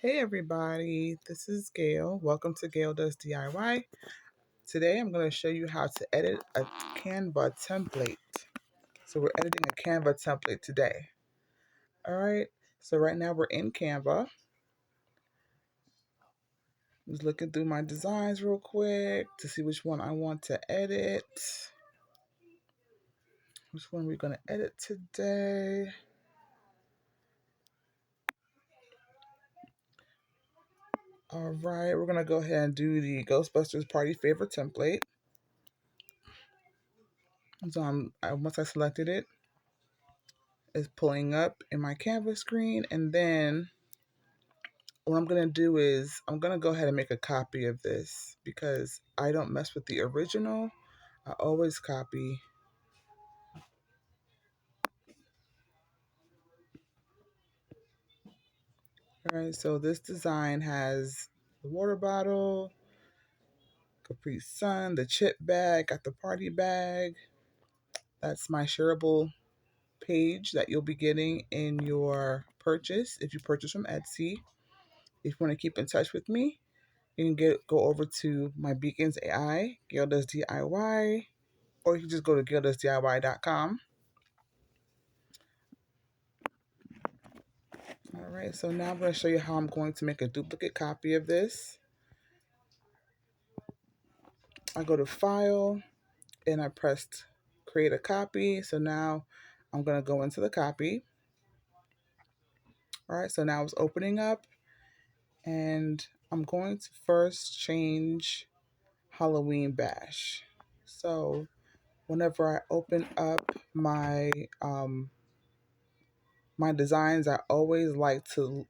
Hey everybody, this is Gail. Welcome to Gail Does DIY. Today I'm going to show you how to edit a Canva template. So we're editing a Canva template today. All right, so right now we're in Canva. I was looking through my designs real quick to see which one I want to edit. Which one we're going to edit today. All right, we're going to go ahead and do the Ghostbusters Party Favor template. So once I selected it, it's pulling up in my Canva screen, and then what I'm going to do is I'm going to go ahead and make a copy of this because I don't mess with the original. I always copy. All right, so this design has the water bottle, Capri Sun, the chip bag, got the party bag. That's my shareable page that you'll be getting in your purchase if you purchase from Etsy. If you want to keep in touch with me, you can go over to my Beacons AI, Gail Does DIY, or you can just go to gaildosdiy.com. All right, so now I'm going to show you how I'm going to make a duplicate copy of this. I go to File, and I pressed Create a Copy. So now I'm going to go into the copy. All right, so now it's opening up, and I'm going to first change Halloween Bash. So whenever I open up my designs, I always like to,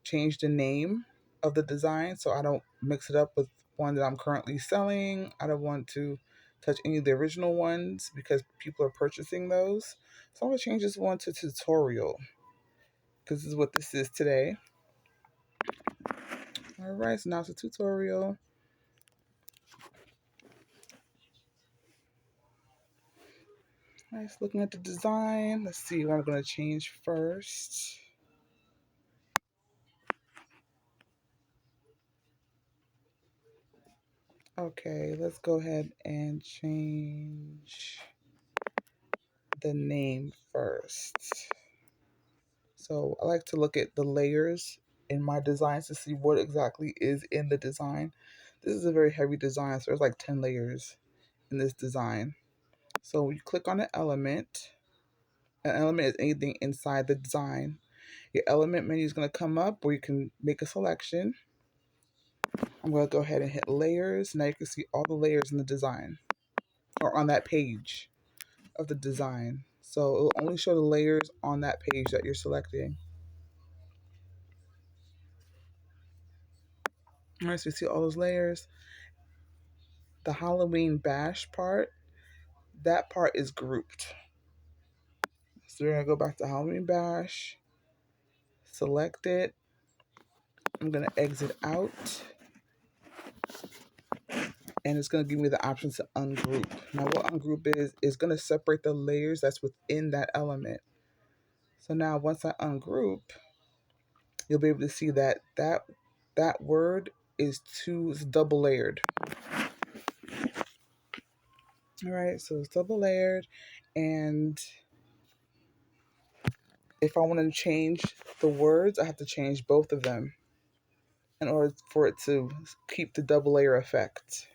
change the name of the design so I don't mix it up with one that I'm currently selling. I don't want to touch any of the original ones because people are purchasing those. So I'm going to change this one to tutorial because this is what this is today. All right, so now it's a tutorial. Nice, looking at the design. Let's see what I'm going to change first. Okay, let's go ahead and change the name first. So I like to look at the layers in my designs to see what exactly is in the design. This is a very heavy design, so there's like 10 layers in this design. So you click on an element. An element is anything inside the design. Your element menu is going to come up where you can make a selection. I'm going to go ahead and hit layers. Now you can see all the layers in the design or on that page of the design. So it will only show the layers on that page that you're selecting. All right, so you see all those layers. The Halloween Bash part, that part is grouped. So we're going to go back to Halloween Bash, select it. I'm going to exit out. And it's going to give me the option to ungroup. Now what ungroup is going to separate the layers that's within that element. So now once I ungroup, you'll be able to see that that word is double layered. All right, so it's double layered, and if I want to change the words, I have to change both of them in order for it to keep the double layer effect.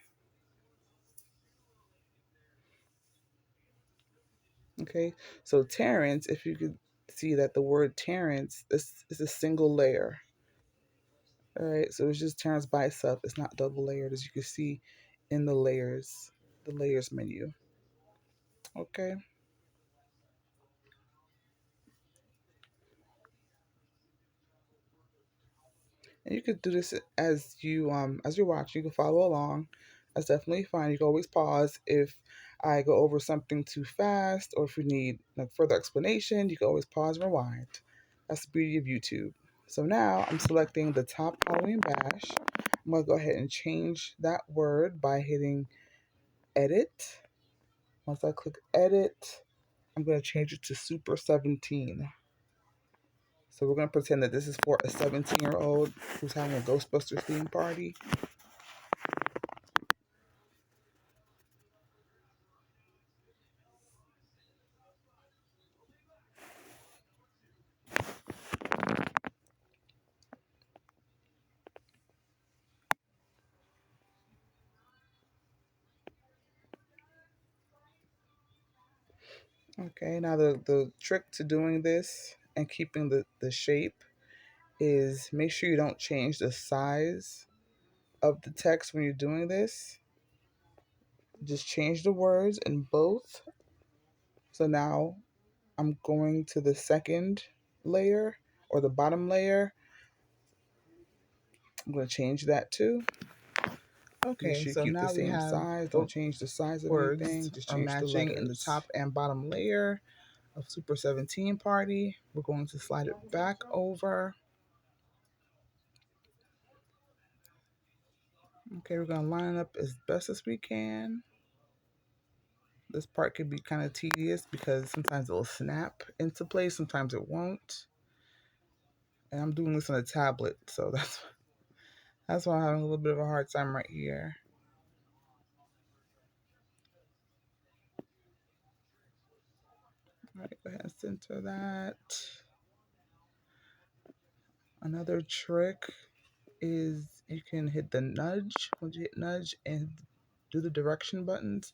Okay, so Terrence, if you could see that the word Terrence is a single layer. All right, so it's just Terrence by itself. It's not double layered, as you can see in the layers menu. Okay. And you could do this as you're watching. You can follow along. That's definitely fine. You can always pause if I go over something too fast, or if you need further explanation. You can always pause and rewind. That's the beauty of YouTube. So now I'm selecting the top Halloween Bash. I'm gonna go ahead and change that word by hitting Edit. Once I click Edit, I'm gonna change it to Super 17. So we're going to pretend that this is for a 17-year-old who's having a Ghostbusters theme party. Okay, now the trick to doing this and keeping the shape is make sure you don't change the size of the text when you're doing this. Just change the words in both. So now I'm going to the second layer or the bottom layer. I'm going to change that too. Make Okay, sure you so keep the now we same have size. Don't both change the size of words anything. Just are change the matching in the letters. top and bottom layer of Super 17 Party. We're going to slide it back over. Okay, we're going to line it up as best as we can. This part could be kind of tedious because sometimes it will snap into place, sometimes it won't. And I'm doing this on a tablet, so that's why I'm having a little bit of a hard time right here. All right, go ahead and center that. Another trick is you can hit the nudge. Once you hit nudge and do the direction buttons,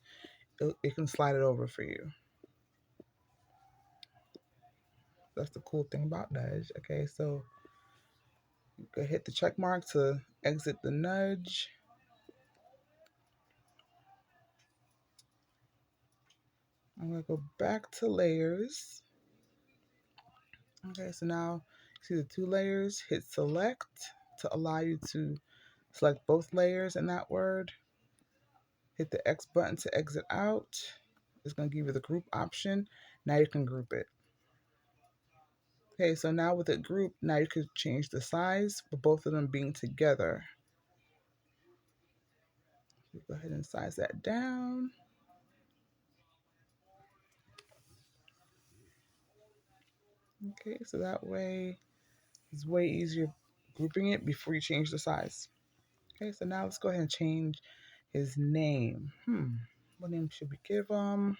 it can slide it over for you. That's the cool thing about nudge. Okay, so you can hit the check mark to exit the nudge. I'm going to go back to layers. Okay, so now see the two layers, hit select to allow you to select both layers in that word. Hit the X button to exit out. It's going to give you the group option. Now you can group it. Okay, so now with it grouped, now you could change the size for both of them being together. Go ahead and size that down. Okay, so that way it's way easier grouping it before you change the size. Okay, so now let's go ahead and change his name. What name should we give him?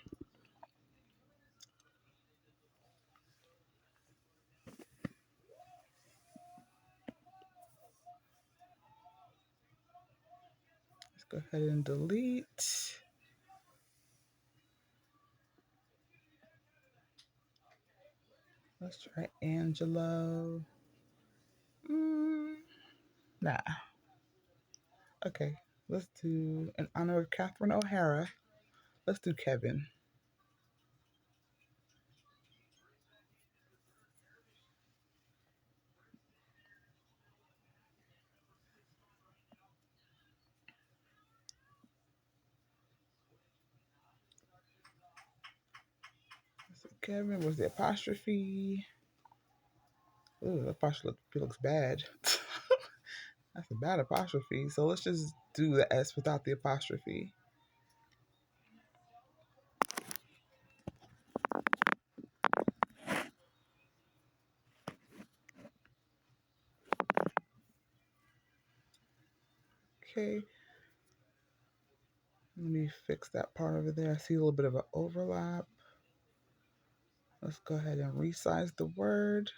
Let's go ahead and delete. Let's try Angelo. Nah. Okay, let's do, in honor of Catherine O'Hara, let's do Kevin. So Kevin was the apostrophe. Ooh, the apostrophe looks bad. That's a bad apostrophe. So let's just do the S without the apostrophe. Okay. Let me fix that part over there. I see a little bit of an overlap. Let's go ahead and resize the word.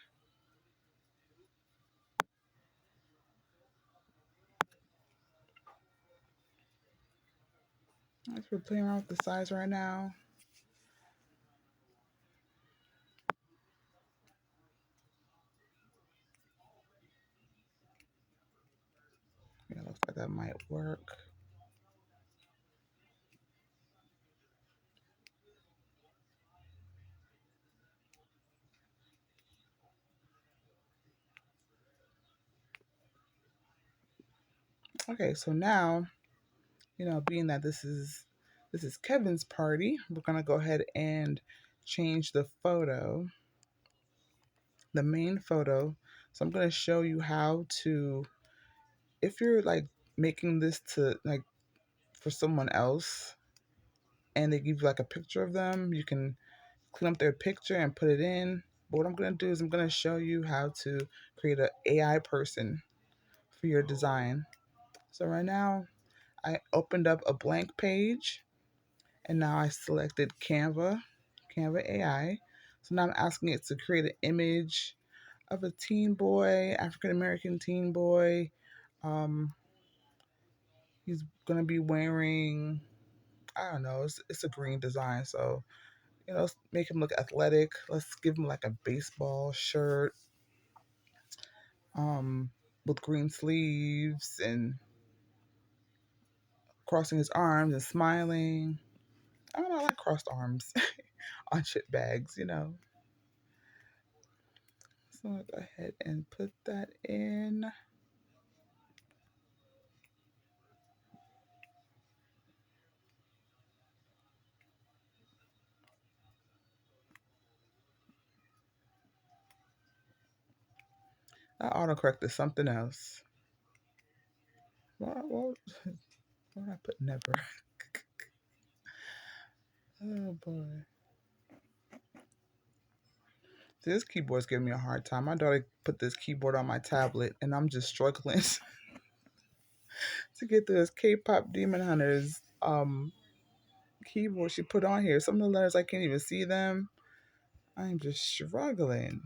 As we're playing around with the size right now. Yeah, looks like that might work. Okay, so now, being that this is Kevin's party, we're gonna go ahead and change the photo, the main photo. So I'm gonna show you how to, if you're like making this to like for someone else and they give you like a picture of them, you can clean up their picture and put it in. But what I'm going to do is I'm going to show you how to create an AI person for your design. So right now, I opened up a blank page and now I selected Canva AI. So now I'm asking it to create an image of a teen boy, African American teen boy. Um, he's gonna be wearing, I don't know, it's a green design, so let's make him look athletic. Let's give him like a baseball shirt, um, with green sleeves and crossing his arms and smiling. I don't know, I like crossed arms on chip bags. So I'll go ahead and put that in. That autocorrect is something else. Well, why did I put never? Oh boy. See, this keyboard's giving me a hard time. My daughter put this keyboard on my tablet, and I'm just struggling to get through this K-pop Demon Hunters keyboard she put on here. Some of the letters I can't even see them. I'm just struggling.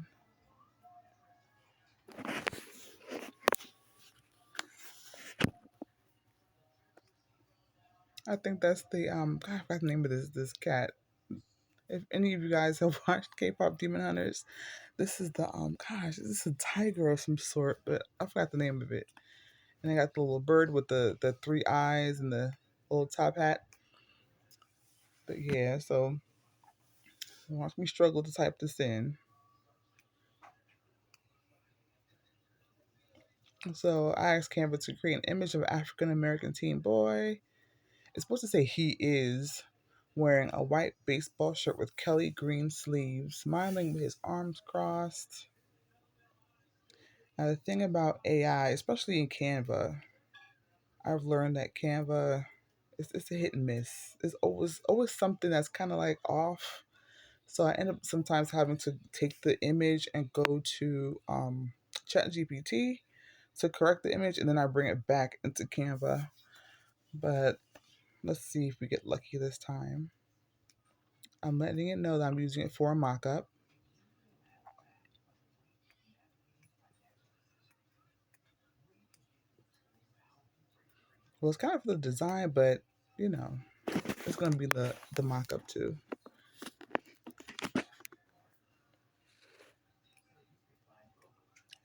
I think that's the God, I forgot the name of this cat. If any of you guys have watched K-pop Demon Hunters, this is the gosh, this is a tiger of some sort, but I forgot the name of it. And I got the little bird with the three eyes and the little top hat. But yeah, so watch me struggle to type this in. So I asked Canva to create an image of an African American teen boy. It's supposed to say he is wearing a white baseball shirt with Kelly green sleeves, smiling with his arms crossed. Now the thing about AI, especially in Canva, I've learned that Canva it's a hit and miss. There's always something that's kind of like off. So I end up sometimes having to take the image and go to ChatGPT to correct the image, and then I bring it back into Canva. But let's see if we get lucky this time. I'm letting it know that I'm using it for a mockup. Well, it's kind of for the design, but you know, it's going to be the mockup too.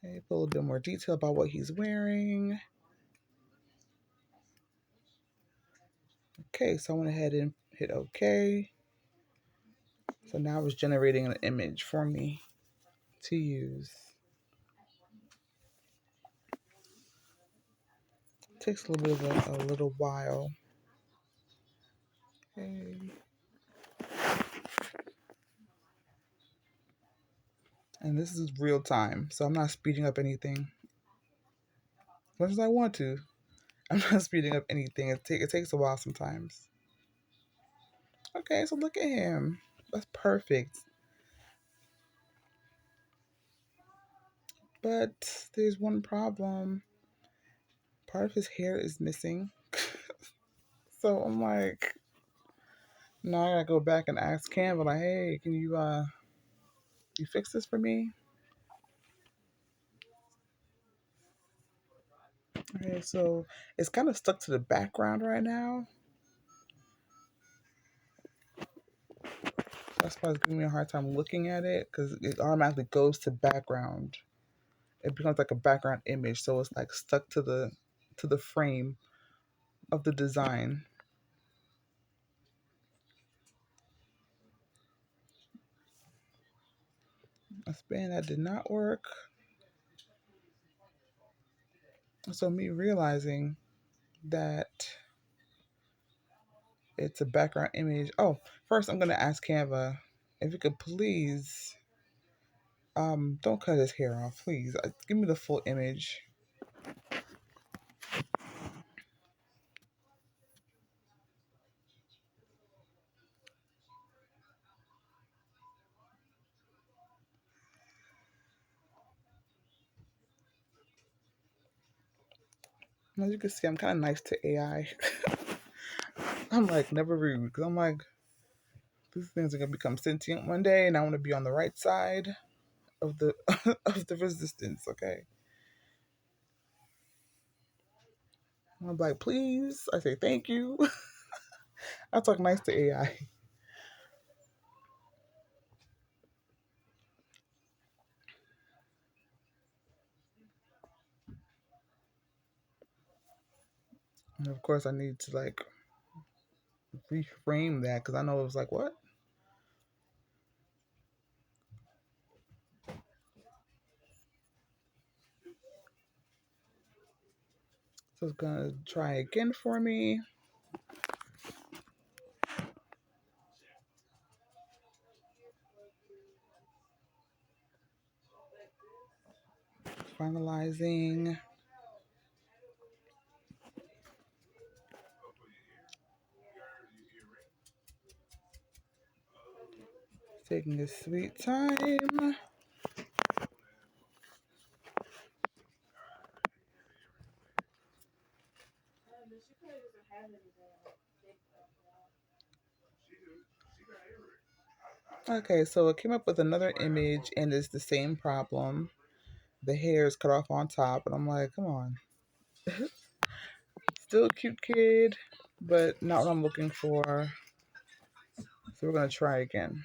Okay, put a little bit more detail about what he's wearing. Okay, so I went ahead and hit OK. So now it's generating an image for me to use. It takes a little bit of a little while. Okay. And this is real time, so I'm not speeding up anything. As much as I want to, I'm not speeding up anything. It takes a while sometimes. Okay, so look at him. That's perfect. But there's one problem. Part of his hair is missing. So I'm like, now I gotta go back and ask Canva, like, hey, can you fix this for me? Okay, so it's kind of stuck to the background right now. That's why it's giving me a hard time looking at it because it automatically goes to background. It becomes like a background image, so it's like stuck to the frame of the design. A span that did not work. So me realizing that it's a background image. Oh, first I'm gonna ask Canva if you could please don't cut his hair off, please. Give me the full image. As you can see, I'm kind of nice to AI. I'm like never rude because I'm like these things are gonna become sentient one day, and I want to be on the right side of the of the resistance. Okay, I'm like, please. I say thank you. I talk nice to AI. And of course, I need to like reframe that because I know it was like what. So it's gonna try again for me. Finalizing. Taking his sweet time. Okay, so it came up with another image and it's the same problem. The hair is cut off on top, and I'm like, come on. Still a cute kid, but not what I'm looking for. So we're gonna try again.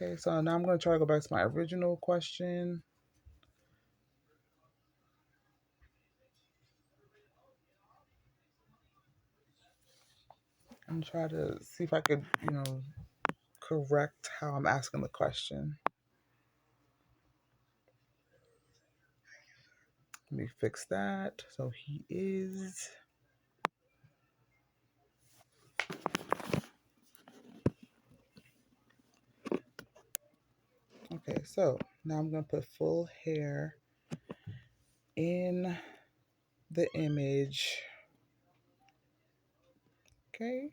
Okay, so now I'm gonna try to go back to my original question and try to see if I could, correct how I'm asking the question. Let me fix that. So he is. Okay, so now I'm gonna put full hair in the image. Okay.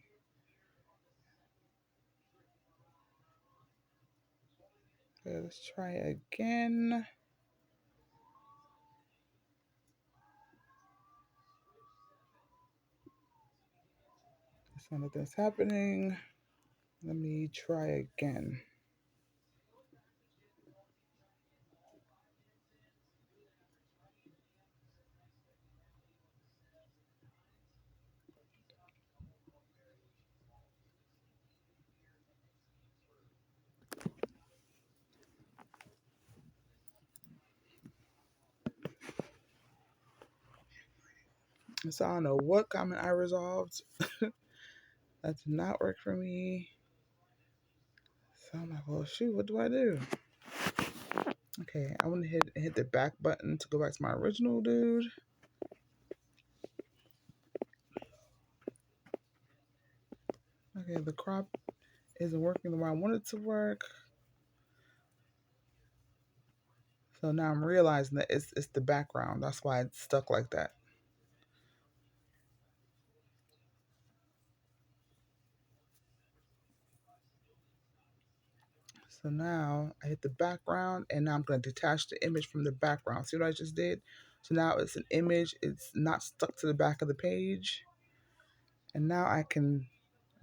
Okay, let's try again. So nothing's happening. Let me try again. So I don't know what comment I resolved. That did not work for me. So I'm like, well, shoot, what do I do? Okay, I want to hit the back button to go back to my original dude. Okay, the crop isn't working the way I want it to work. So now I'm realizing that it's the background. That's why it's stuck like that. So now I hit the background and now I'm going to detach the image from the background. See what I just did? So now it's an image. It's not stuck to the back of the page. And now I can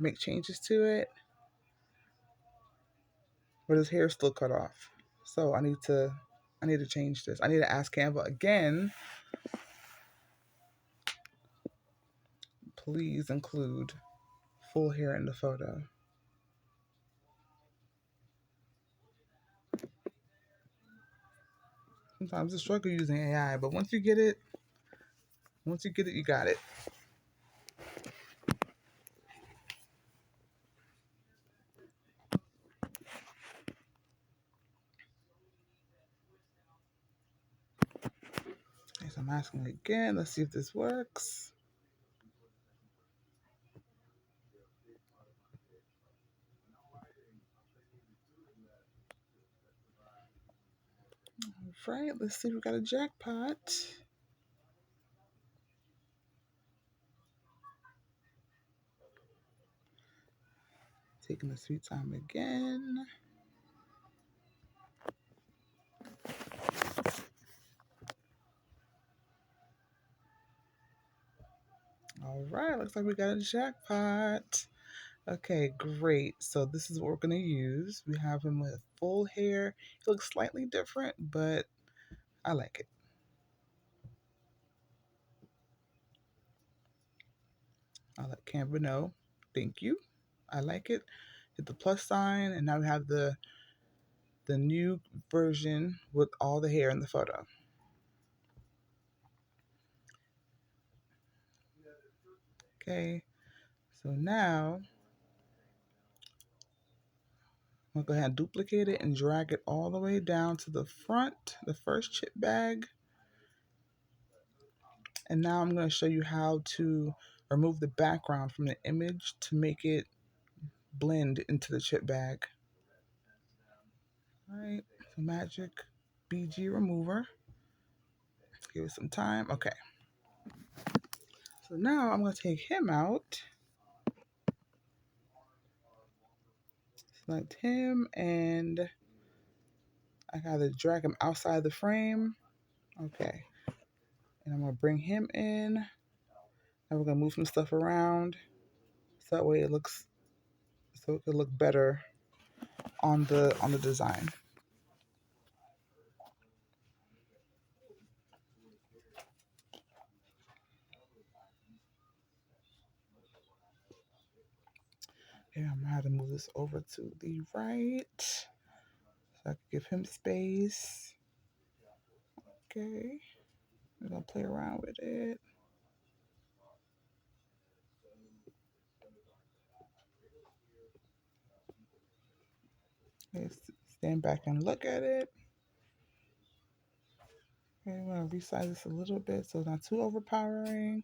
make changes to it. But his hair is still cut off. So I need to change this. I need to ask Canva again. Please include full hair in the photo. Sometimes it's a struggle using AI, but once you get it, you got it. Okay, so I'm asking again. Let's see if this works. All right, let's see if we got a jackpot. Taking the sweet time again. right, looks like we got a jackpot. Okay, great. So this is what we're going to use. We have him with full hair. He looks slightly different, but I like it. I'll let Canva know. Thank you. I like it. Hit the plus sign, and now we have the new version with all the hair in the photo. Okay, so now I'm gonna go ahead and duplicate it and drag it all the way down to the front, the first chip bag. And now I'm gonna show you how to remove the background from the image to make it blend into the chip bag. All right, so magic BG remover. Give it some time. Okay, so now I'm gonna take him out, select him, and I gotta drag him outside the frame. Okay, and I'm gonna bring him in. And we're gonna move some stuff around so that way it looks so it could look better on the design. Okay, I'm gonna have to move this over to the right so I can give him space. Okay, we're gonna play around with it. Okay, stand back and look at it. Okay, I'm gonna resize this a little bit so it's not too overpowering.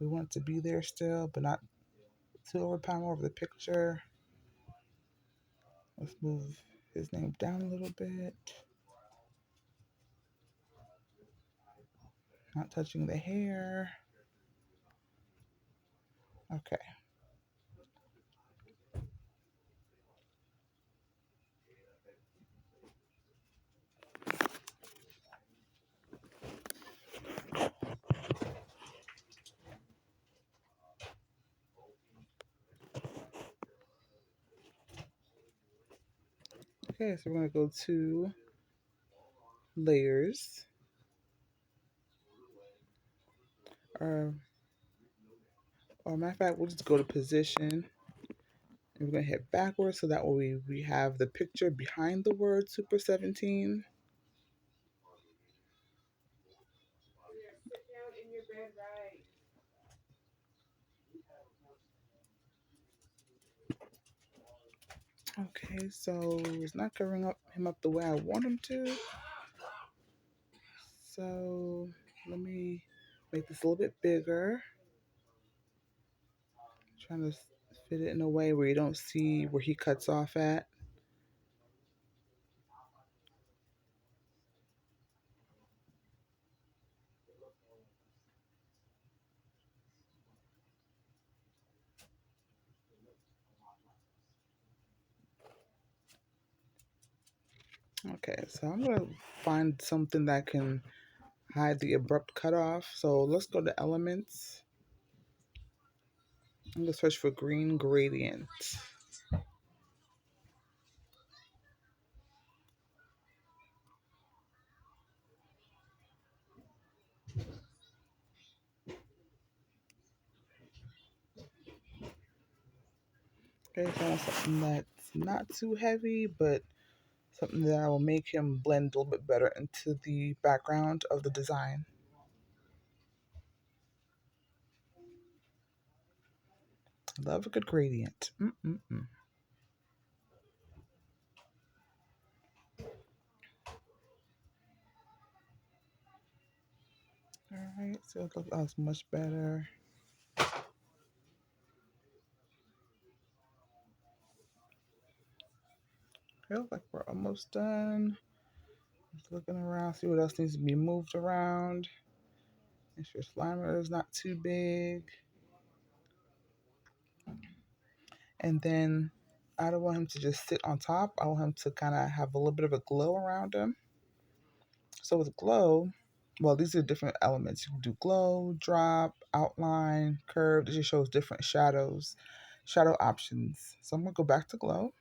We want it to be there still, but not too overpowering over the picture. Let's move his name down a little bit. Not touching the hair. Okay. Okay, so we're gonna go to layers. Or matter of fact, we'll just go to position. And we're gonna hit backwards so that way we have the picture behind the word Super 17. Okay, so it's not covering up him up the way I want him to. So let me make this a little bit bigger. Trying to fit it in a way where you don't see where he cuts off at. Okay, so I'm gonna find something that can hide the abrupt cutoff. So let's go to elements. I'm gonna search for green gradient. Okay, so I want something that's not too heavy, but something that will make him blend a little bit better into the background of the design. Love a good gradient. Mm-mm-mm. All right, so it looks much better. Feels like we're almost done. Just looking around, see what else needs to be moved around. Make sure Slimer is not too big. And then I don't want him to just sit on top. I want him to kind of have a little bit of a glow around him. So with glow, Well, these are different elements. You can do glow, drop, outline, curve. It just shows different shadow options. So I'm gonna go back to glow.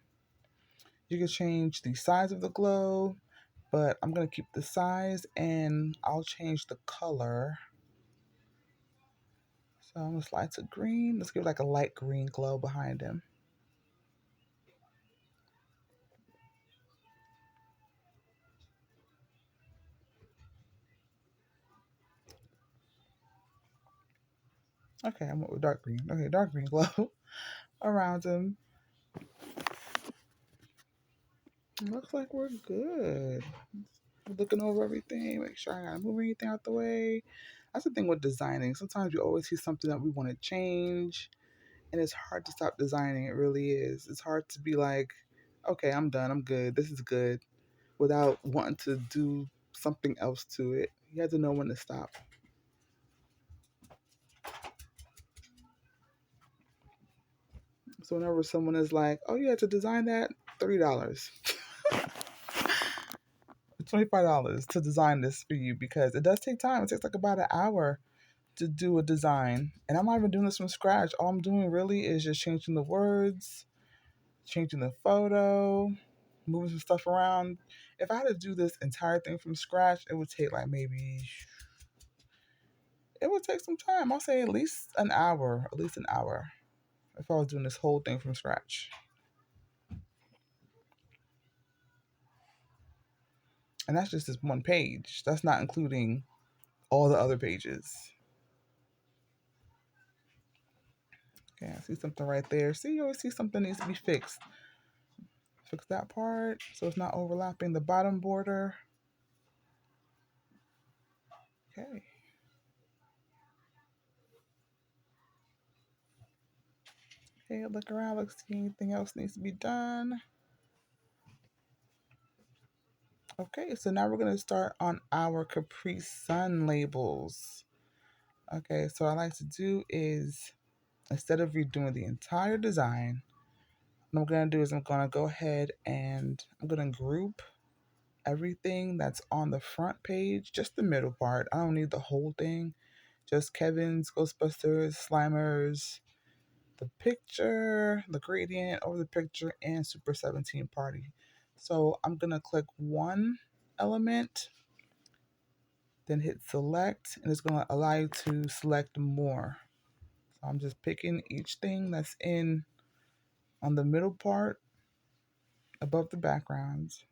You can change the size of the glow, but I'm gonna keep the size and I'll change the color. So I'm gonna slide to green. Let's give like a light green glow behind him. Okay, I went with dark green. Okay, dark green glow around him. Looks like we're good. Looking over everything, make sure I gotta move anything out the way. That's the thing with designing. Sometimes you always see something that we want to change, and it's hard to stop designing. It really is. It's hard to be like, okay, I'm done. I'm good. This is good, without wanting to do something else to it. You have to know when to stop. So whenever someone is like, "Oh, you had to design that, $30, $25 to design this for you," because it does take time. It takes like about an hour to do a design. And I'm not even doing this from scratch. All I'm doing really is just changing the words, changing the photo, moving some stuff around. If I had to do this entire thing from scratch, it would take like maybe, it would take some time. I'll say at least an hour if I was doing this whole thing from scratch. And that's just this one page. That's not including all the other pages. Okay, I see something right there. See, you always see something needs to be fixed. Fix that part so it's not overlapping the bottom border. Okay. Okay, look around, look, see anything else needs to be done. Okay, so now we're gonna start on our Capri Sun labels. Okay, so what I like to do is, instead of redoing the entire design, what I'm gonna do is I'm gonna go ahead and I'm gonna group everything that's on the front page, just the middle part. I don't need the whole thing. Just Kevin's, Ghostbusters, Slimers, the picture, the gradient over the picture, and Super 17 Party. So I'm gonna click one element, then hit select, and it's gonna allow you to select more. So I'm just picking each thing that's in on the middle part above the backgrounds.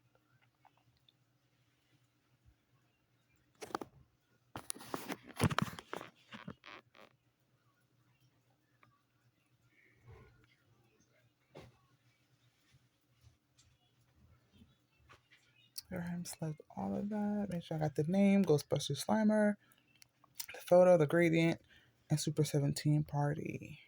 Go ahead and select all of that. Make sure I got the name, Ghostbusters Slimer, the photo, the gradient, and Super 17 Party.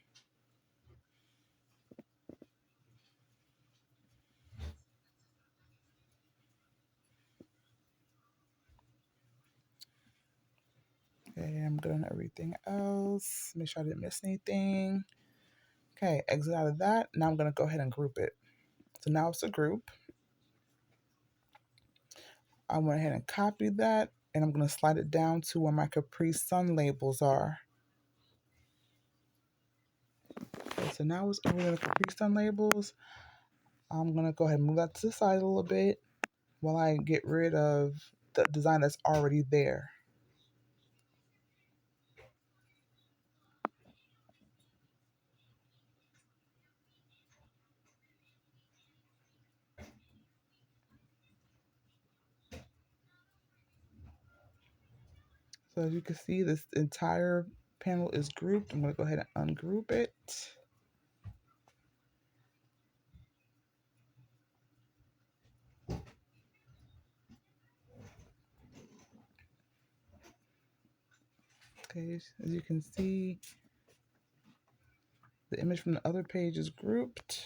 Okay, I'm good on everything else. Make sure I didn't miss anything. Okay, exit out of that. Now I'm going to go ahead and group it. So now it's a group. I went ahead and copied that, and I'm going to slide it down to where my Capri Sun labels are. Okay, so now it's over the Capri Sun labels. I'm going to go ahead and move that to the side a little bit while I get rid of the design that's already there. So as you can see, this entire panel is grouped. I'm going to go ahead and ungroup it. Okay, as you can see, the image from the other page is grouped.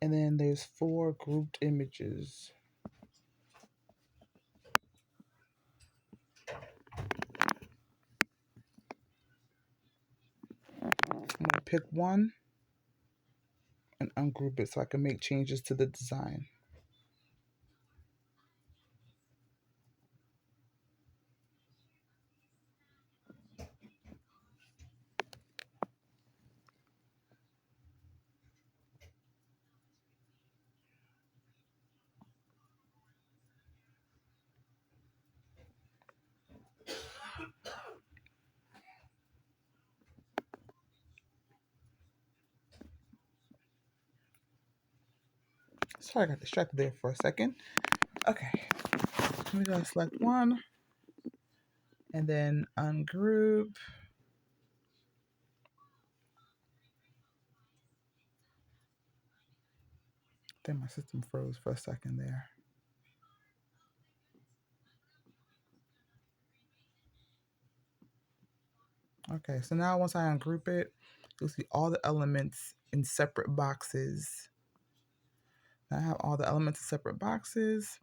And then there's 4 grouped images. I'm going to pick one and ungroup it so I can make changes to the design. Sorry, I got distracted there for a second. Okay, we're gonna select one and then ungroup. Then my system froze for a second there. Okay, so now once I ungroup it, you'll see all the elements in separate boxes. Now I have all the elements in separate boxes.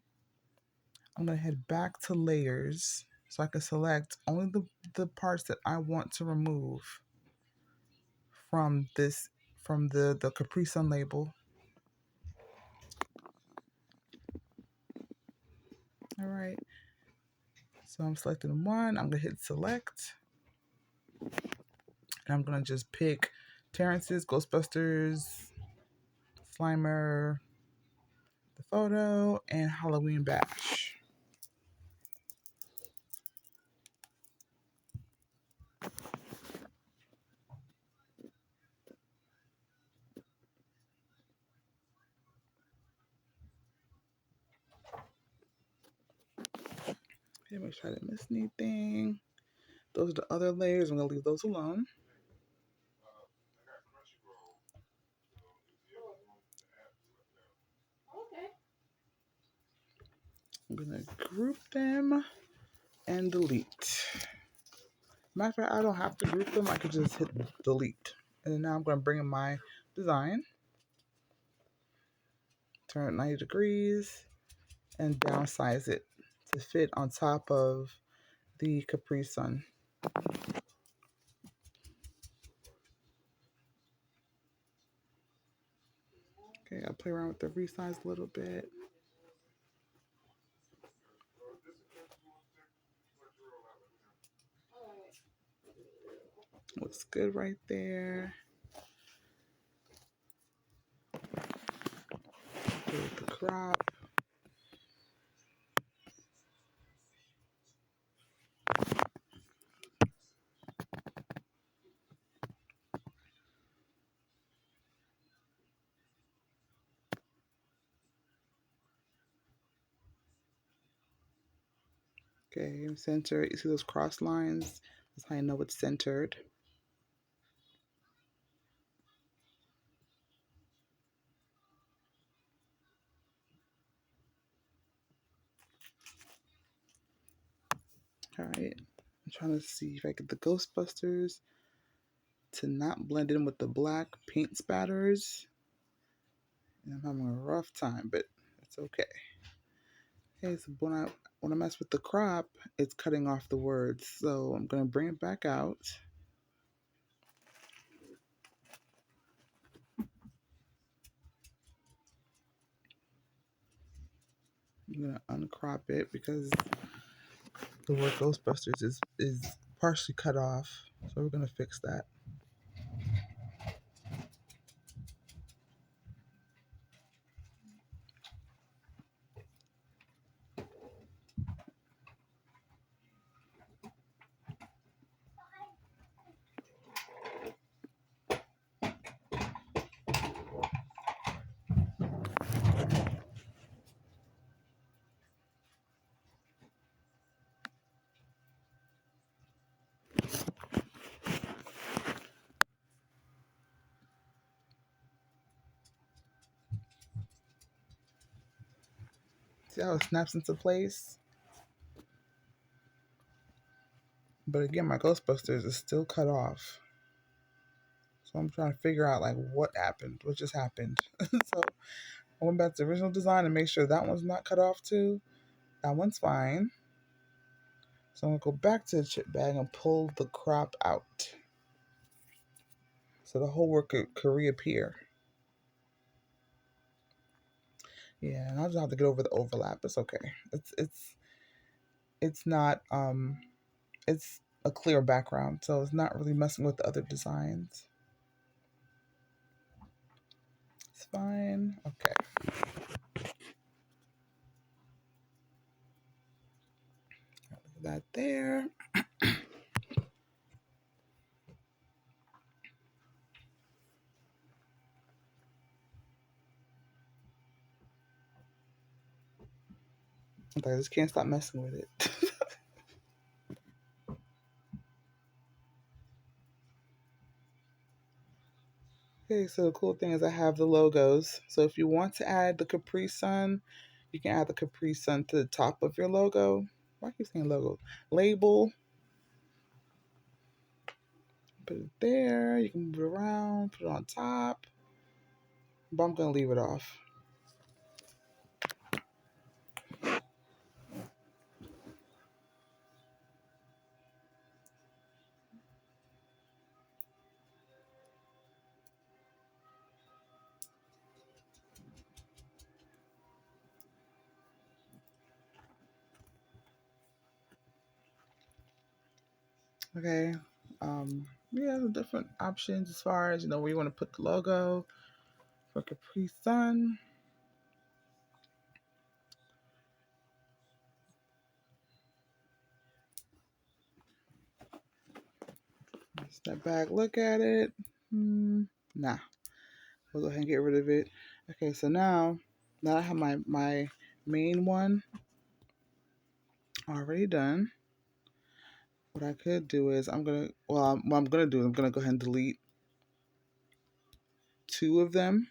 I'm gonna head back to layers so I can select only the parts that I want to remove from this from the Capri Sun label. All right. So I'm selecting one. I'm gonna hit select, and I'm gonna just pick Terrence's Ghostbusters, Slimer, the photo, and Halloween Bash. Okay, make sure I didn't miss anything. Those are the other layers. I'm gonna leave those alone. I'm gonna group them and delete. Matter of fact, I don't have to group them. I could just hit delete. And then now I'm gonna bring in my design, turn it 90 degrees, and downsize it to fit on top of the Capri Sun. Okay, I'll play around with the resize a little bit. Looks good right there. Okay, with the crop. Okay, center. You see those cross lines? That's how you know it's centered. All right. I'm trying to see if I get the Ghostbusters to not blend in with the black paint spatters. And I'm having a rough time, but it's okay. Okay, so when I mess with the crop, it's cutting off the words. So I'm gonna bring it back out. I'm gonna uncrop it because the word Ghostbusters is partially cut off. So we're gonna fix that. See how it snaps into place? But again, my Ghostbusters is still cut off. So I'm trying to figure out like what happened, what just happened. So I went back to the original design and make sure that one's not cut off too. That one's fine. So I'm gonna go back to the chip bag and pull the crop out. So the whole work could reappear. Yeah, and I'll just have to get over the overlap. It's okay. It's not it's a clear background, so it's not really messing with the other designs. It's fine. Okay. That there. I just can't stop messing with it. Okay, so the cool thing is I have the logos. So if you want to add the Capri Sun, you can add the Capri Sun to the top of your logo. Why keep saying logo? Label. Put it there. You can move it around, put it on top. But I'm going to leave it off. Okay. Yeah, the different options as far as, where you want to put the logo for Capri Sun. Step back, look at it. Nah, we'll go ahead and get rid of it. Okay, so now that I have my main one already done, what I could do is what I'm gonna do is I'm gonna go ahead and delete two of them.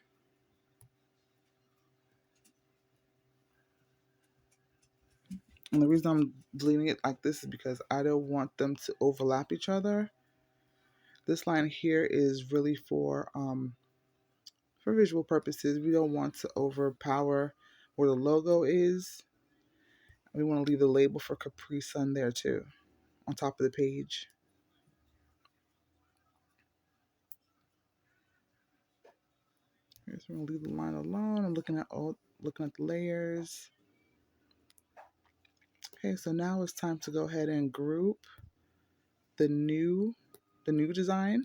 And the reason I'm deleting it like this is because I don't want them to overlap each other. This line here is really for visual purposes. We don't want to overpower where the logo is. We want to leave the label for Capri Sun there too, on top of the page. Okay, so I'm gonna leave the line alone. I'm looking at the layers. Okay, so now it's time to go ahead and group the new design.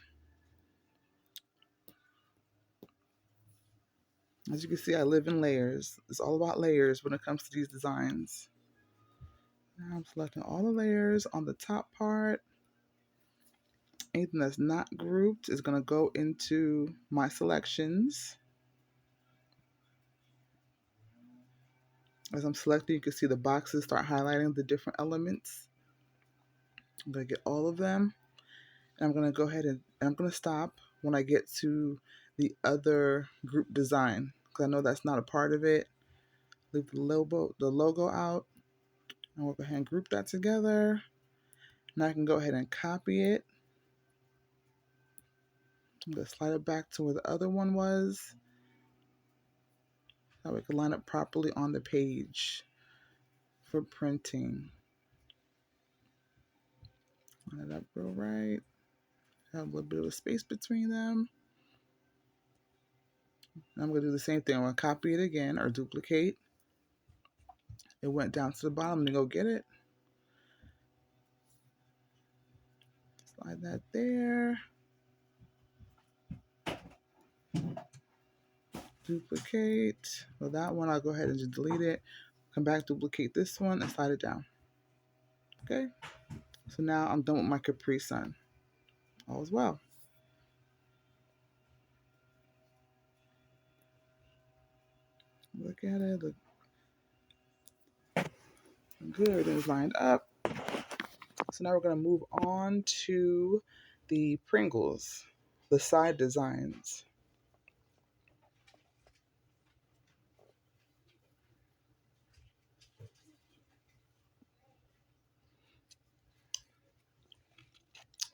As you can see, I live in layers. It's all about layers when it comes to these designs. Now I'm selecting all the layers on the top part. Anything that's not grouped is going to go into my selections. As I'm selecting, you can see the boxes start highlighting the different elements. I'm going to get all of them. And I'm going to go ahead and I'm going to stop when I get to the other group design, because I know that's not a part of it. Leave the logo out. And we'll go ahead and group that together. Now I can go ahead and copy it. I'm going to slide it back to where the other one was. That way it can line up properly on the page for printing. Line it up real right. Have a little bit of a space between them. And I'm going to do the same thing. I'm going to copy it again or duplicate. It went down to the bottom. I'm going to go get it. Slide that there. Duplicate. Well, that one, I'll go ahead and just delete it. Come back, duplicate this one, and slide it down. Okay. So now I'm done with my Capri Sun. All is well. Look at it. Look good. Everything's lined up. So now we're going to move on to the Pringles, the side designs.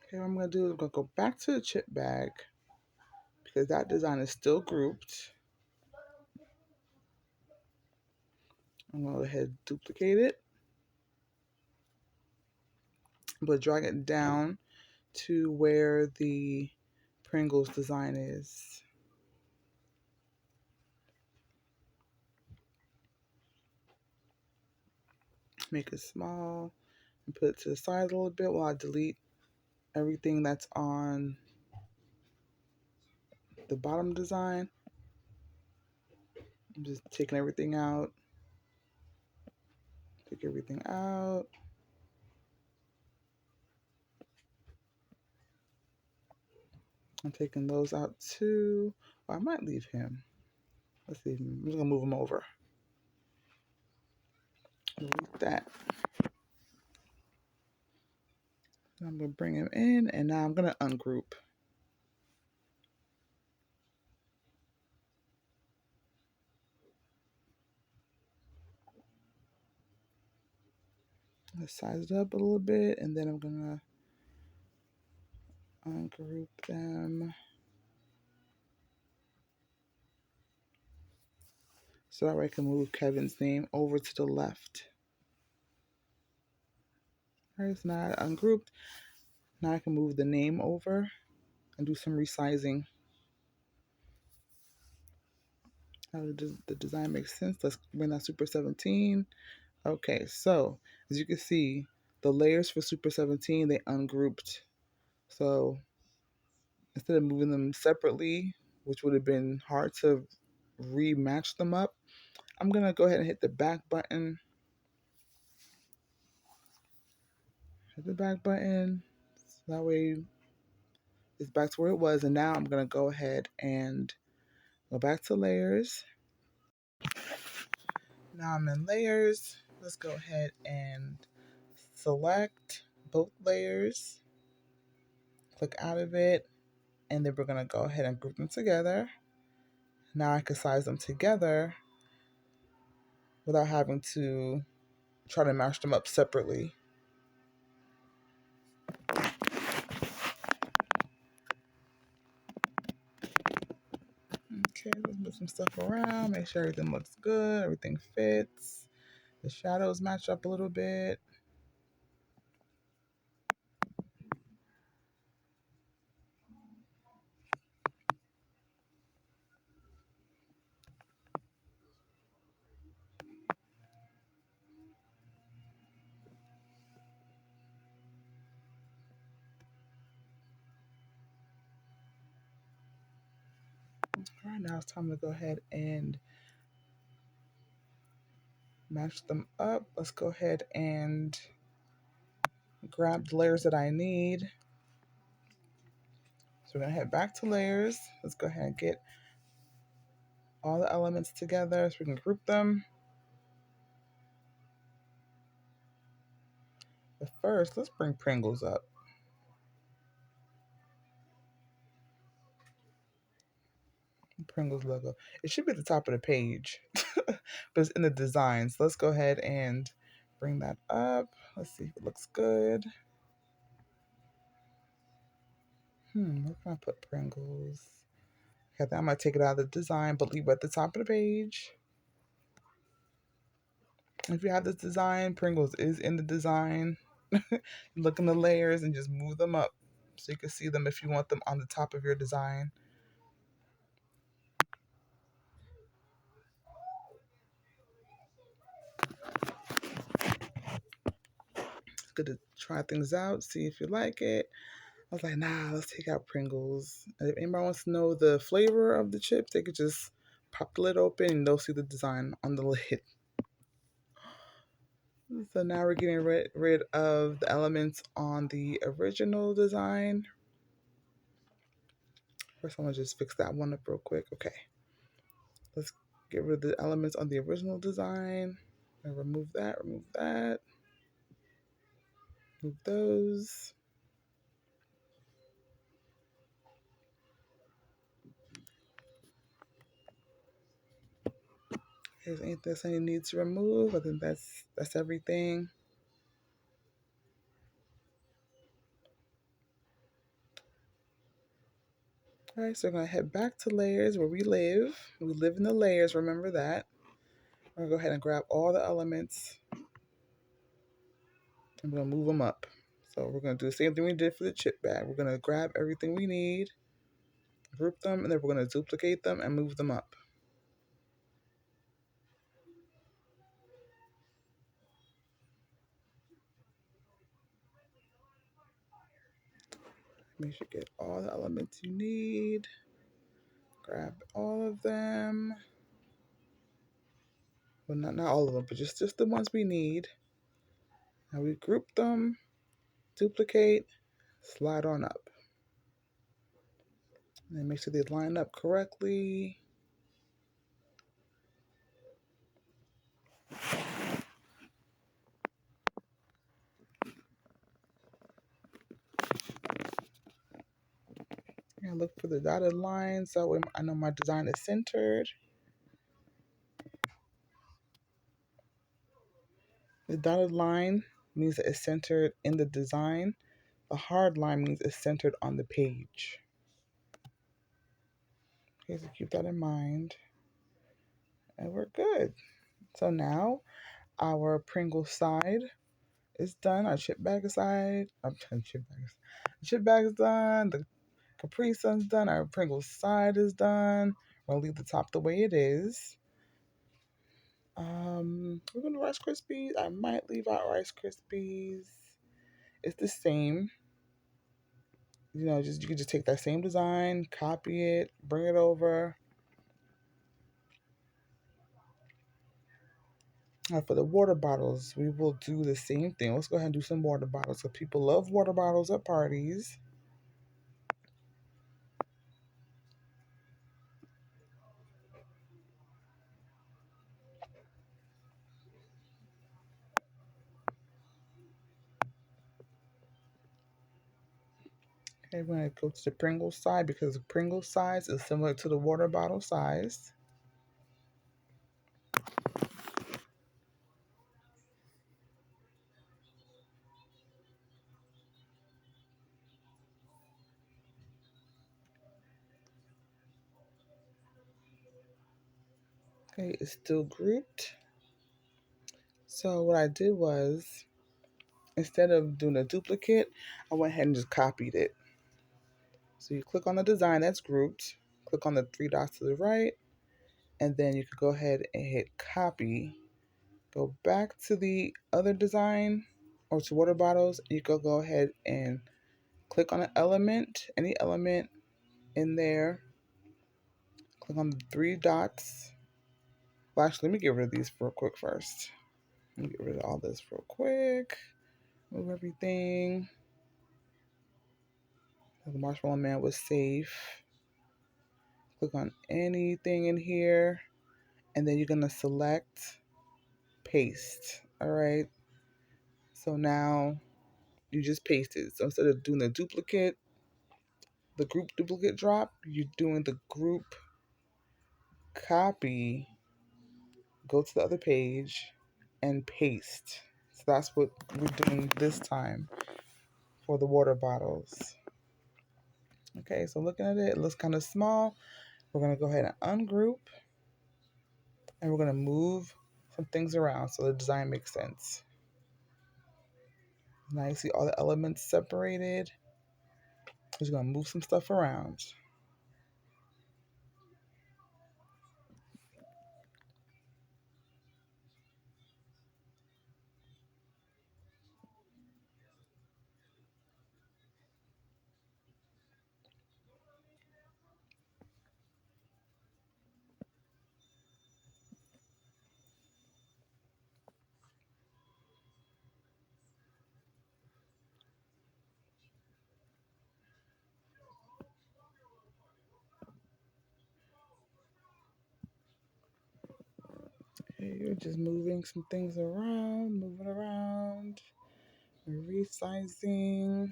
Okay, what I'm going to do is I'm going to go back to the chip bag because that design is still grouped. I'm going to go ahead and duplicate it, but drag it down to where the Pringles design is. Make it small and put it to the side a little bit while I delete everything that's on the bottom design. I'm just taking everything out. Take everything out. I'm taking those out too. Well, I might leave him. Let's see. I'm just gonna move him over. Delete that. I'm going to bring him in, and now I'm going to ungroup. Let's size it up a little bit, and then I'm going to ungroup them. So that way I can move Kevin's name over to the left. All right, so now I ungrouped. Now I can move the name over and do some resizing. How the design makes sense. Let's bring that Super 17. Okay, so as you can see, the layers for Super 17, they ungrouped. So instead of moving them separately, which would have been hard to rematch them up, I'm going to go ahead and hit the back button. Hit the back button. So that way it's back to where it was. And now I'm going to go ahead and go back to layers. Now I'm in layers. Let's go ahead and select both layers. Click out of it. And then we're going to go ahead and group them together. Now I can size them together without having to try to mash them up separately. Okay, let's move some stuff around, make sure everything looks good, everything fits. The shadows match up a little bit. All right, now it's time to go ahead and match them up. Let's go ahead and grab the layers that I need. So we're gonna head back to layers. Let's go ahead and get all the elements together so we can group them. But first, let's bring Pringles up. Pringles logo. It should be at the top of the page, but it's in the design. So let's go ahead and bring that up. Let's see if it looks good. Where can I put Pringles? Okay, I might take it out of the design, but leave it at the top of the page. If you have this design, Pringles is in the design. Look in the layers and just move them up so you can see them if you want them on the top of your design. It's good to try things out, see if you like it. I was like, nah, let's take out Pringles. And if anybody wants to know the flavor of the chips, they could just pop the lid open and they'll see the design on the lid. So now we're getting rid of the elements on the original design. First, I'm gonna just fix that one up real quick. Okay, let's get rid of the elements on the original design. And remove that, move those. If there's anything else I need to remove, I think that's everything. All right, so we're gonna head back to layers where we live. We live in the layers, remember that. We're gonna go ahead and grab all the elements. I'm gonna move them up. So we're gonna do the same thing we did for the chip bag. We're gonna grab everything we need, group them, and then we're gonna duplicate them and move them up. Make sure you get all the elements you need. Grab all of them. Well, not all of them, but just the ones we need. Now we group them, duplicate, slide on up. And then make sure they line up correctly. look for the dotted line so I know my design is centered. The dotted line means that it's centered in the design. The hard line means it's centered on the page. Okay, so keep that in mind. And we're good. So now our Pringle side is done. Our chip bag side. Chip bags. The chip bag is done. The Capri Sun's done. Our Pringle side is done. We'll leave the top the way it is. We're gonna do Rice Krispies. I might leave out Rice Krispies. It's the same. Just you can just take that same design, copy it, bring it over. Now for the water bottles, we will do the same thing. Let's go ahead and do some water bottles. So people love water bottles at parties. Okay, we're gonna go to the Pringle side because the Pringle size is similar to the water bottle size. Okay, it's still grouped. So what I did was, instead of doing a duplicate, I went ahead and just copied it. So you click on the design that's grouped, click on the three dots to the right, and then you could go ahead and hit copy. Go back to the other design or to water bottles. You could go ahead and click on an element, any element in there. Click on the three dots. Well, actually, let me get rid of these real quick first. Let me get rid of all this real quick. Move everything. The Marshmallow Man was safe. Click on anything in here, and then you're gonna select paste. All right. So now you just paste it. So instead of doing the group duplicate drop, you're doing the group copy, go to the other page, and paste. So that's what we're doing this time for the water bottles. Okay, so looking at it, it looks kind of small. We're going to go ahead and ungroup, and we're going to move some things around so the design makes sense. Now you see all the elements separated. We're just going to move some stuff around. Okay, you're just moving some things around, moving around, resizing.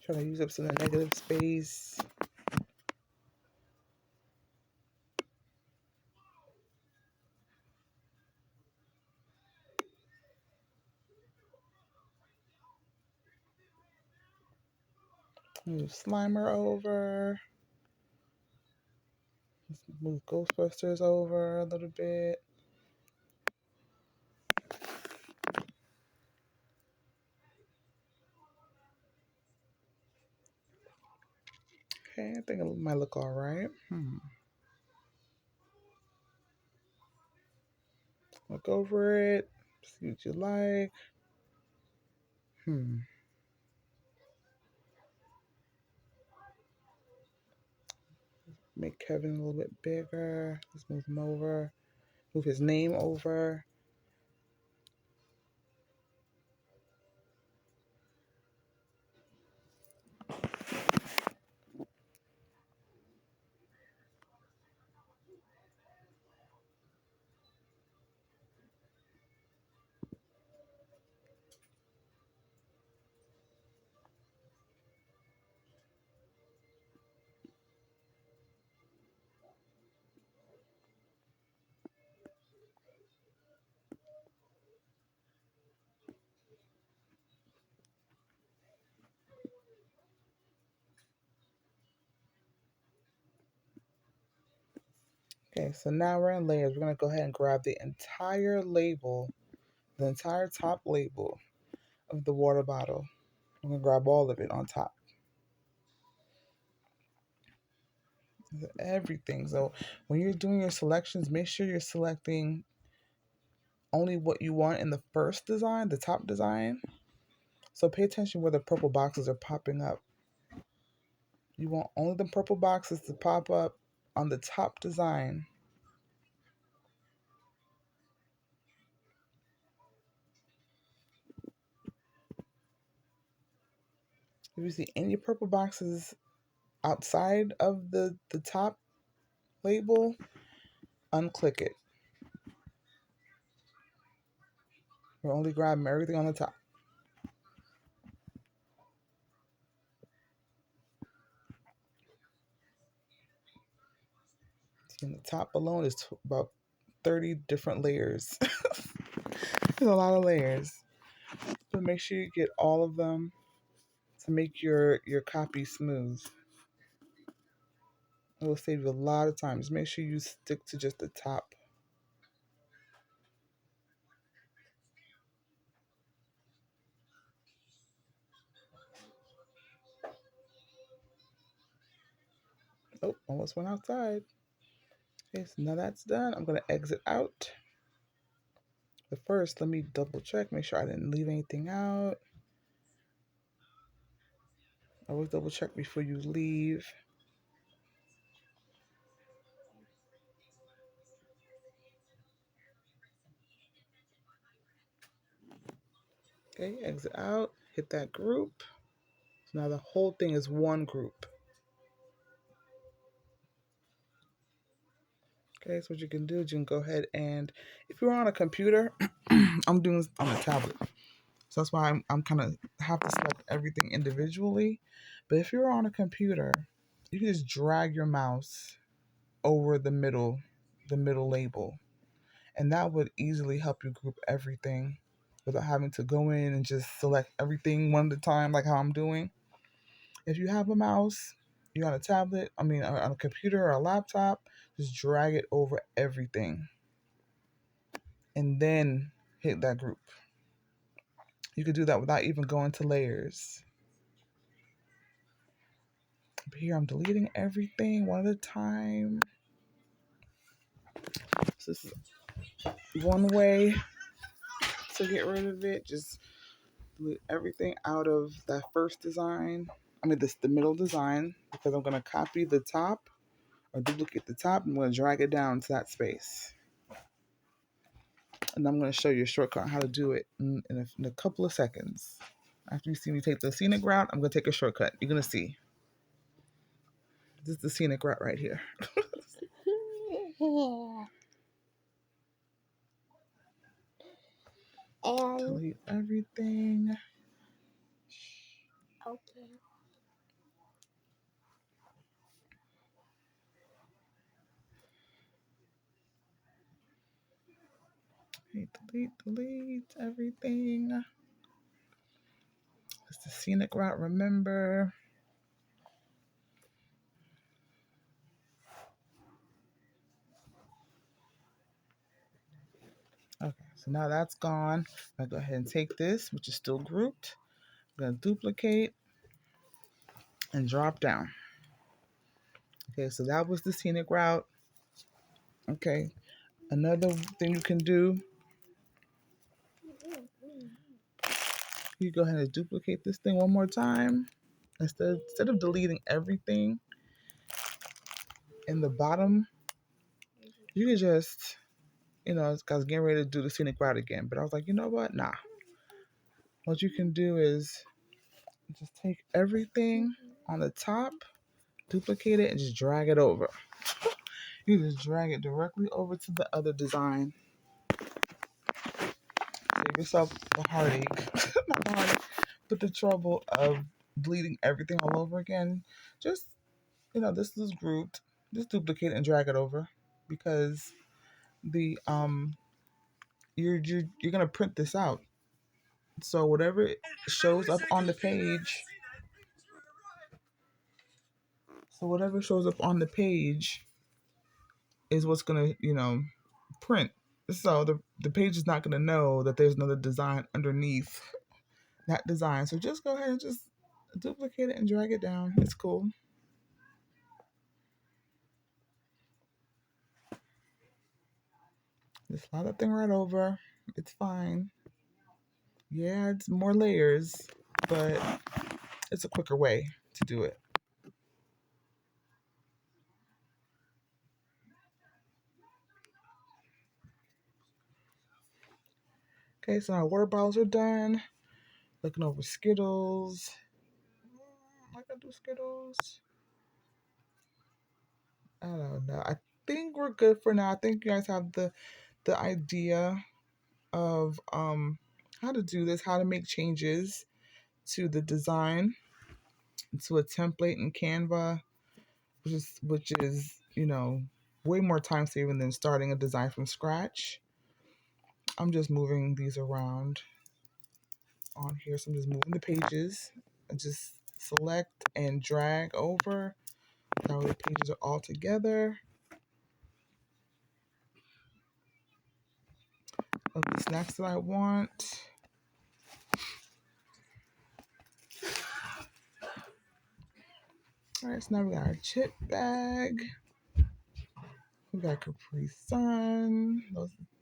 Trying to use up some of the negative space. Move Slimer over. Let's move Ghostbusters over a little bit. Okay, I think it might look all right. Look over it. See what you like. Make Kevin a little bit bigger. Let's move him over. Move his name over. Okay, so now we're in layers. We're going to go ahead and grab the entire label, the entire top label of the water bottle. I'm going to grab all of it on top. Everything. So when you're doing your selections, make sure you're selecting only what you want in the first design, the top design. So pay attention where the purple boxes are popping up. You want only the purple boxes to pop up on the top design. If you see any purple boxes outside of the top label, unclick it. We're only grabbing everything on the top. See, in the top alone is about 30 different layers. There's a lot of layers. So make sure you get all of them to make your copy smooth. It will save you a lot of time. Just make sure you stick to just the top. Oh, almost went outside. Okay, so now that's done. I'm going to exit out. But first, let me double check, make sure I didn't leave anything out. Always double check before you leave. Okay, exit out, hit that group. So now the whole thing is one group. Okay, so what you can do is you can go ahead and, if you're on a computer, I'm doing this on a tablet. So that's why I'm kind of have to select everything individually. But if you're on a computer, you can just drag your mouse over the middle label. And that would easily help you group everything without having to go in and just select everything one at a time like how I'm doing. If you have a mouse, you're on a tablet, on a computer or a laptop, just drag it over everything and then hit that group. You could do that without even going to layers. But here I'm deleting everything one at a time. So this is one way to get rid of it. Just delete everything out of that first design. The middle design, because I'm going to copy the top or duplicate the top. I'm going to drag it down to that space. And I'm going to show you a shortcut on how to do it in a couple of seconds. After you see me take the scenic route, I'm going to take a shortcut. You're going to see. This is the scenic route right here. Delete everything. Okay. Delete everything. It's the scenic route, remember. Okay, so now that's gone. I'm going to go ahead and take this, which is still grouped. I'm going to duplicate and drop down. Okay, so that was the scenic route. Okay, another thing you can do, you go ahead and duplicate this thing one more time. Instead of deleting everything in the bottom, you can just, I was getting ready to do the scenic route again, but I was like, you know what? Nah. What you can do is just take everything on the top, duplicate it, and just drag it over. You just drag it directly over to the other design. Save yourself the heartache, not the heartache, but the trouble of deleting everything all over again. Just, this is grouped. Just duplicate and drag it over, because the you're gonna print this out. So whatever shows up on the page, is what's gonna, print. So the page is not gonna know that there's another design underneath that design. So just go ahead and just duplicate it and drag it down. It's cool. Just slide that thing right over. It's fine. Yeah, it's more layers, but it's a quicker way to do it. Okay, so our water bottles are done. Looking over Skittles. I can do Skittles. I don't know. I think we're good for now. I think you guys have the idea of how to do this, how to make changes to the design, to a template in Canva, which is way more time saving than starting a design from scratch. I'm just moving these around on here. So I'm just moving the pages. I just select and drag over. That way the pages are all together. Of the snacks that I want. All right, so now we got our chip bag. We got Capri Sun.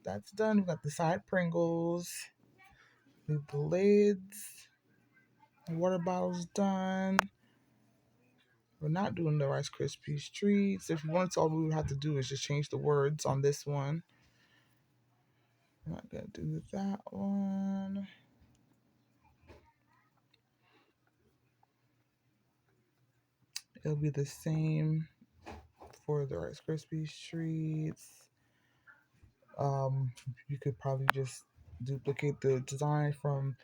That's done. We got the side Pringles. Leave the lids. The water bottle's done. We're not doing the Rice Krispies treats. If you wanted to, all we would have to do is just change the words on this one. I'm not gonna do that one. It'll be the same for the Rice Krispies treats. You could probably just duplicate the design from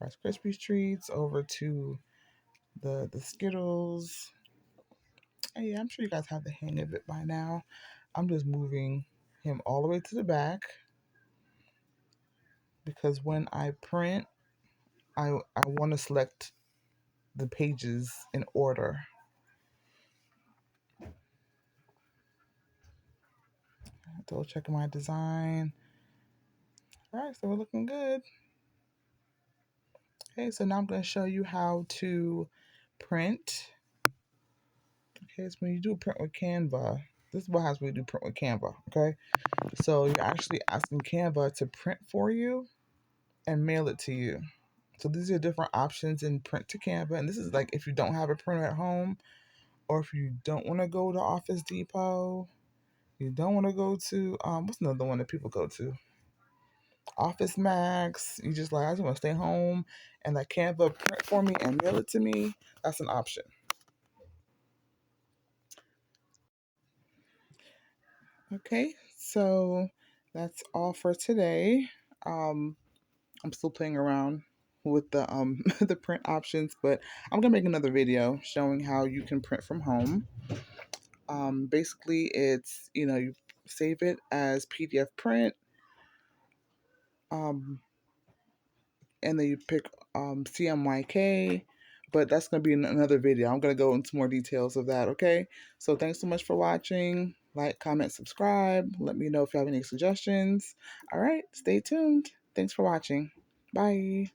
Rice Krispies treats over to the Skittles. And yeah, I'm sure you guys have the hang of it by now. I'm just moving him all the way to the back because when I print, I want to select the pages in order. Double checking my design. All right, so we're looking good. Okay, so now I'm going to show you how to print. Okay, so when you do print with Canva, this is what happens when you do print with Canva. Okay, so you're actually asking Canva to print for you and mail it to you. So these are different options in print to Canva, and this is like if you don't have a printer at home, or if you don't want to go to Office Depot, you don't want to go to what's another one that people go to? Office Max. You just like I just want to stay home and like Canva print for me and mail it to me. That's an option. Okay, so that's all for today. Um, I'm still playing around with the the print options, but I'm gonna make another video showing how you can print from home. Basically, it's you save it as PDF print, um, and then you pick CMYK. But that's gonna be in another video. I'm gonna go into more details of that. Okay, so thanks so much for watching. Like, comment, subscribe. Let me know if you have any suggestions. All right, stay tuned. Thanks for watching. Bye.